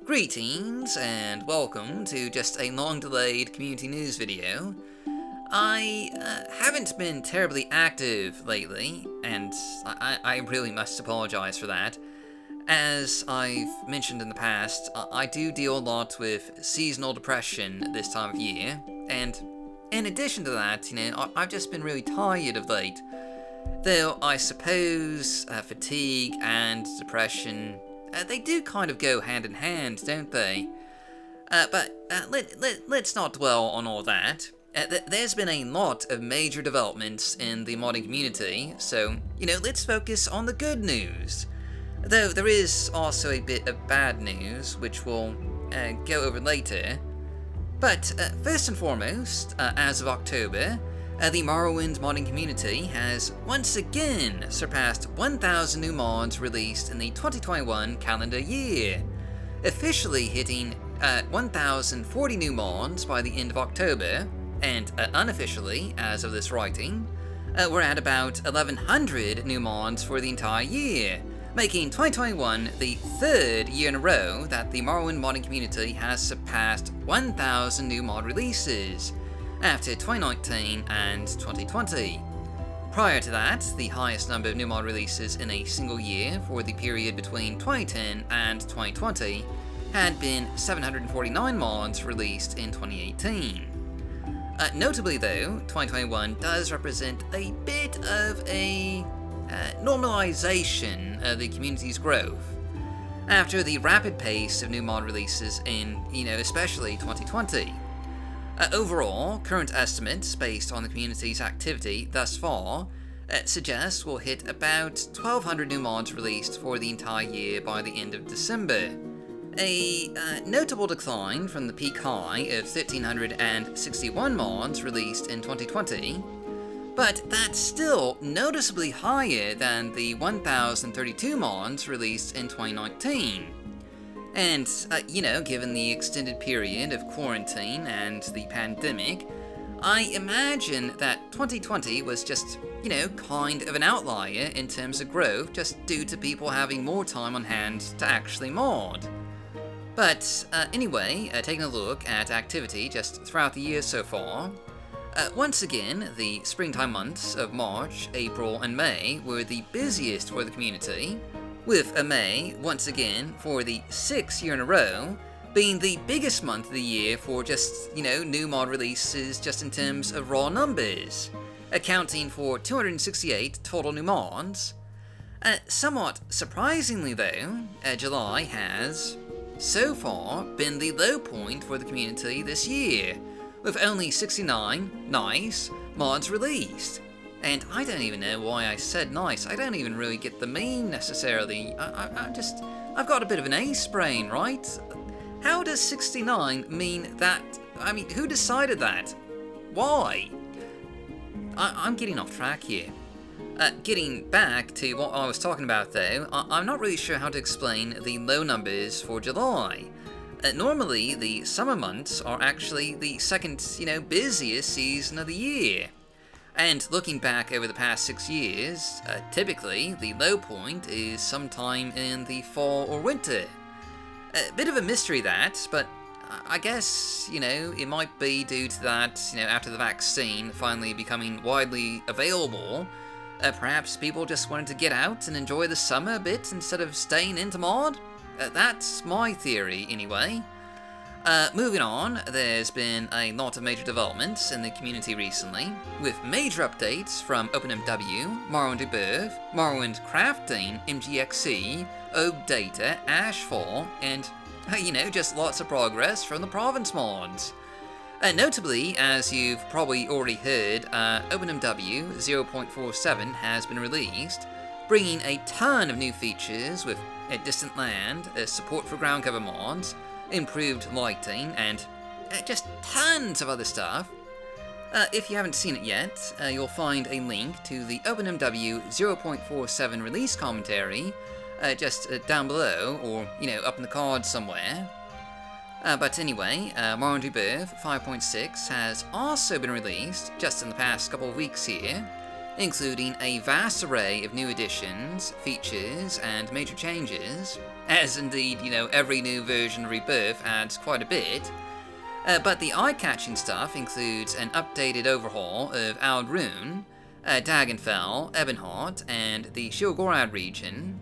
Greetings and welcome to just a long-delayed community news video. I haven't been terribly active lately, and I really must apologize for that. As I've mentioned in the past, I do deal a lot with seasonal depression this time of year, and in addition to that, I've just been really tired of late. Though I suppose fatigue and depression, they do kind of go hand in hand, don't they? Let's not dwell on all that. There's been a lot of major developments in the modding community, so, let's focus on the good news. Though there is also a bit of bad news, which we'll go over later. But first and foremost, as of October, the Morrowind Modding Community has once again surpassed 1,000 new mods released in the 2021 calendar year, officially hitting 1,040 new mods by the end of October, and unofficially, as of this writing, we're at about 1,100 new mods for the entire year, making 2021 the third year in a row that the Morrowind Modding Community has surpassed 1,000 new mod releases, after 2019 and 2020. Prior to that, the highest number of new mod releases in a single year for the period between 2010 and 2020 had been 749 mods released in 2018. Notably though, 2021 does represent a bit of a normalization of the community's growth. After the rapid pace of new mod releases in, especially 2020. Overall, current estimates based on the community's activity thus far suggest we'll hit about 1,200 new mods released for the entire year by the end of December. A notable decline from the peak high of 1,361 mods released in 2020, but that's still noticeably higher than the 1,032 mods released in 2019. And, given the extended period of quarantine and the pandemic, I imagine that 2020 was just, kind of an outlier in terms of growth, just due to people having more time on hand to actually mod. But, anyway, taking a look at activity just throughout the year so far, once again, the springtime months of March, April, and May were the busiest for the community, with May, once again, for the 6th year in a row, being the biggest month of the year for just, new mod releases just in terms of raw numbers, accounting for 268 total new mods. Somewhat surprisingly though, July has, so far, been the low point for the community this year, with only 69 nice mods released. And I don't even know why I said nice. I don't even really get the meme necessarily. I've got a bit of an ace brain, right? How does 69 mean that? I mean, who decided that? Why? I'm getting off track here. Getting back to what I was talking about though, I'm not really sure how to explain the low numbers for July. Normally, the summer months are actually the second, busiest season of the year. And looking back over the past 6 years, typically the low point is sometime in the fall or winter. A bit of a mystery that, but I guess, it might be due to that, after the vaccine finally becoming widely available, perhaps people just wanted to get out and enjoy the summer a bit instead of staying in to mod? That's my theory, anyway. Moving on, there's been a lot of major developments in the community recently, with major updates from OpenMW, Morrowind Rebirth, Morrowind Crafting, MGE XE, Data, AshFall, and, just lots of progress from the province mods. Notably, as you've probably already heard, OpenMW 0.47 has been released, bringing a ton of new features with distant land, support for ground cover mods, improved lighting, and just tons of other stuff. If you haven't seen it yet, you'll find a link to the OpenMW 0.47 release commentary just down below, or, up in the cards somewhere. But anyway, Morrowind Rebirth 5.6 has also been released just in the past couple of weeks here, including a vast array of new additions, features, and major changes, as indeed, every new version of Rebirth adds quite a bit. But the eye-catching stuff includes an updated overhaul of Aldrune, Dagenfell, Ebonheart, and the Shilgorad region.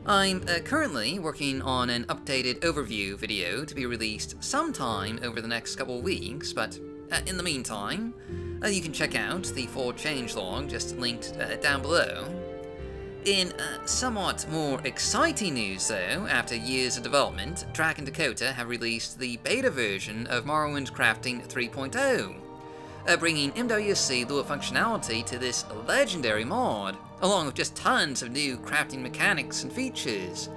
I'm currently working on an updated overview video to be released sometime over the next couple of weeks, but in the meantime, you can check out the full changelog just linked down below. In somewhat more exciting news though, after years of development, Drac and Dakota have released the beta version of Morrowind Crafting 3.0, bringing MWC Lua functionality to this legendary mod, along with just tons of new crafting mechanics and features,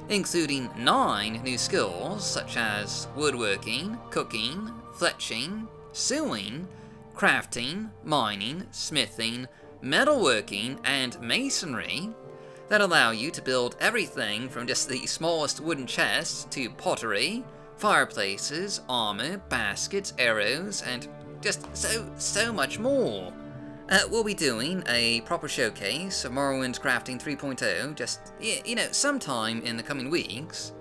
including 9 new skills such as woodworking, cooking, fletching, sewing, crafting, mining, smithing, metalworking, and masonry that allow you to build everything from just the smallest wooden chests to pottery, fireplaces, armor, baskets, arrows, and just so much more. We'll be doing a proper showcase of Morrowind Crafting 3.0 just, sometime in the coming weeks.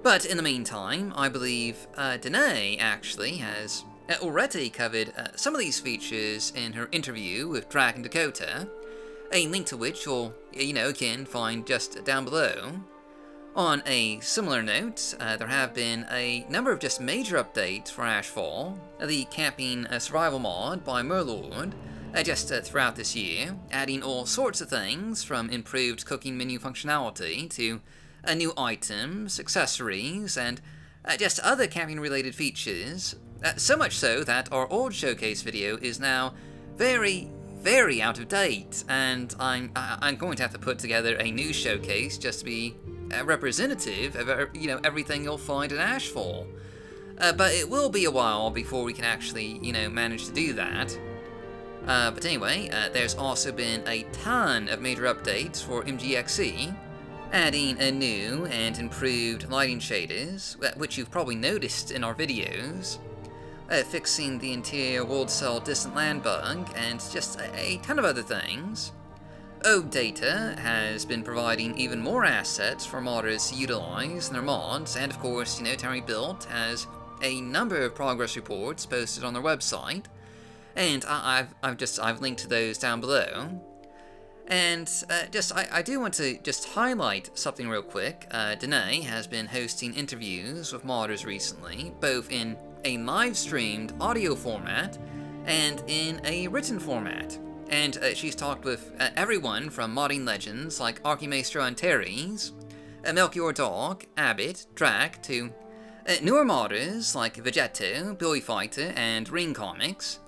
But in the meantime, I believe Danae actually has already covered some of these features in her interview with Drac and Dakota, a link to which you'll, again, find just down below. On a similar note, there have been a number of just major updates for AshFall, the camping survival mod by Morrowind, just throughout this year, adding all sorts of things from improved cooking menu functionality to new items, accessories, and just other camping-related features. So much so that our old showcase video is now very, very out of date, and I'm going to have to put together a new showcase just to be representative of everything you'll find in AshFall. But it will be a while before we can actually manage to do that. But anyway, there's also been a ton of major updates for MGE XE, adding a new and improved lighting shaders, which you've probably noticed in our videos, fixing the interior world cell distant land bug, and just a ton of other things. Data has been providing even more assets for modders to utilize in their mods, and of course, Terry Built has a number of progress reports posted on their website, and I've linked to those down below. And I do want to just highlight something real quick. Danae has been hosting interviews with modders recently, both in a live-streamed audio format and in a written format. And she's talked with everyone from modding legends like Archimaestro and Terry's, Melchior Dog, Abbott, Drac, to newer modders like Vegetto, Billy Fighter, and Ring Comics.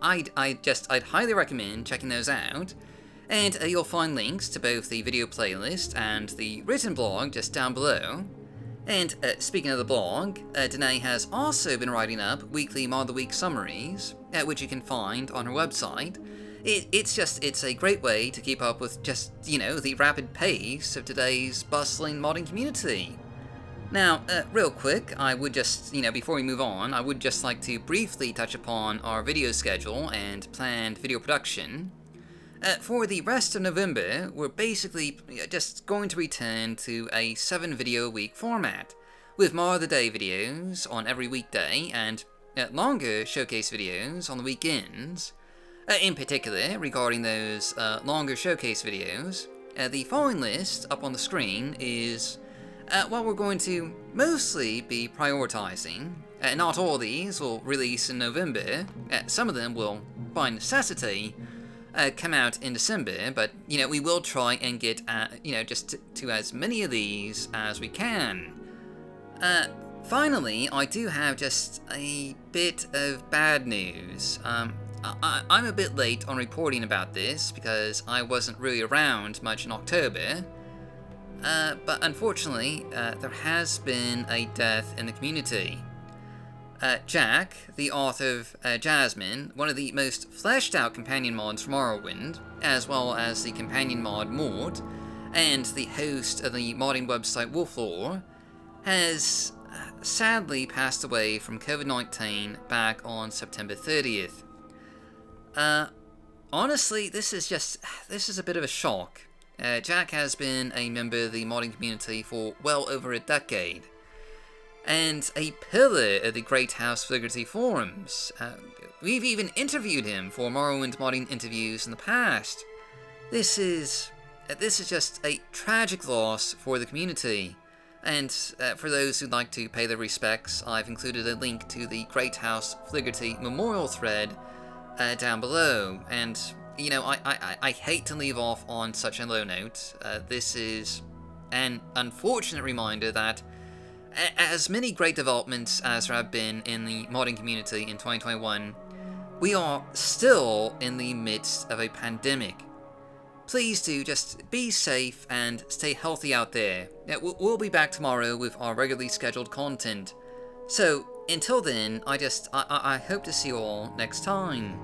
I'd highly recommend checking those out. And you'll find links to both the video playlist and the written blog just down below. And speaking of the blog, Danae has also been writing up weekly Mod of the Week summaries, which you can find on her website. It's a great way to keep up with just, the rapid pace of today's bustling modding community. Now, real quick, I would just, before we move on, I would just like to briefly touch upon our video schedule and planned video production. For the rest of November, we're basically just going to return to a 7-video-a-week format, with more of the day videos on every weekday and longer showcase videos on the weekends. In particular, regarding those longer showcase videos, the following list up on the screen is what we're going to mostly be prioritizing. Not all of these will release in November. Some of them will, by necessity, come out in December, but, we will try and get, just to as many of these as we can. Finally, I do have just a bit of bad news. I'm a bit late on reporting about this because I wasn't really around much in October, but unfortunately, there has been a death in the community. Jack, the author of Jasmine, one of the most fleshed out companion mods for Morrowind, as well as the companion mod Morte, and the host of the modding website Wolflore, has sadly passed away from COVID-19 back on September 30th. honestly, this is a bit of a shock. Jack has been a member of the modding community for well over a decade, and a pillar of the Great House Fligerty forums. We've even interviewed him for Morrowind Modding interviews in the past. This is just a tragic loss for the community. And for those who'd like to pay their respects, I've included a link to the Great House Fligerty memorial thread down below. And, you know, I hate to leave off on such a low note. This is an unfortunate reminder that as many great developments as there have been in the modding community in 2021, we are still in the midst of a pandemic. Please do just be safe and stay healthy out there. We'll be back tomorrow with our regularly scheduled content. So, until then, I hope to see you all next time.